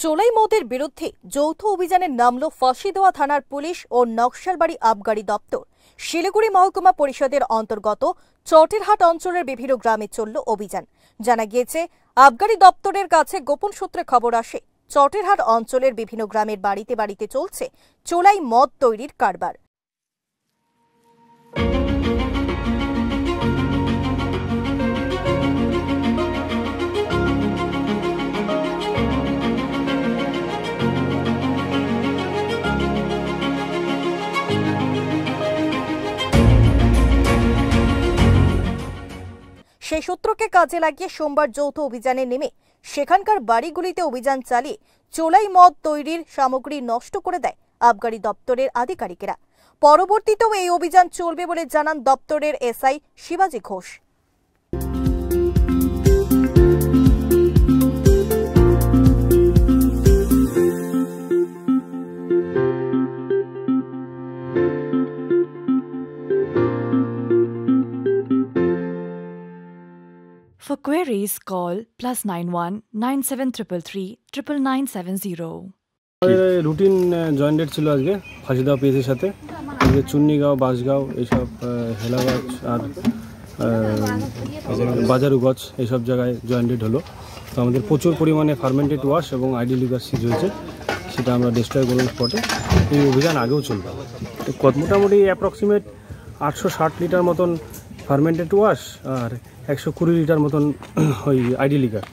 চোলাই মদের বিরুদ্ধে যৌথ অভিযানে নামল ফাঁসিদেওয়া থানার পুলিশ ও নকশালবাড়ি আবগারি দপ্তর। শিলিগুড়ি মহকুমা পরিষদের অন্তর্গত চটেরহাট অঞ্চলের বিভিন্ন গ্রামে চলল অভিযান। জানা গিয়েছে, আবগারি দপ্তরের কাছে গোপন সূত্রে খবর আসে, চটেরহাট অঞ্চলের বিভিন্ন গ্রামের বাড়িতে বাড়িতে চলছে চোলাই মদ তৈরির কারবার। সেই সূত্রকে কাজে লাগিয়ে সোমবার যৌথ অভিযানে নেমে সেখানকার বাড়িগুলিতে অভিযান চালিয়ে চোলাই মদ তৈরির সামগ্রী নষ্ট করে দেয় আবগারি দপ্তরের আধিকারিকেরা। পরবর্তীতেও এই অভিযান চলবে বলে জানান দপ্তরের এসআই শিবাজি Ghosh. For queries, call +91 9733 99970. Routine joint date ছিল আজকে ফাঁসিদেওয়া পিএসের সাথে। আজকে চুন্নিগাঁও, বাঁশগাঁও, এইসব হেলাগঞ্জ আর বাজারুগঞ্জ এইসব জায়গায় জয়েন্ট ডেট হলো। তো আমাদের প্রচুর পরিমাণে ফার্মেন্টেড ওয়াশ এবং আইডি লিগার সিজ হয়েছে, সেটা আমরা ডিস্ট্রয় করলাম স্পটে। এই অভিযান আগেও চলবে। মোটামুটি অ্যাপ্রক্সিমেট 860 লিটার মতন ফার্মেন্টেড ওয়াশ আর 120 লিটার মতন ওই আইডি লিগার।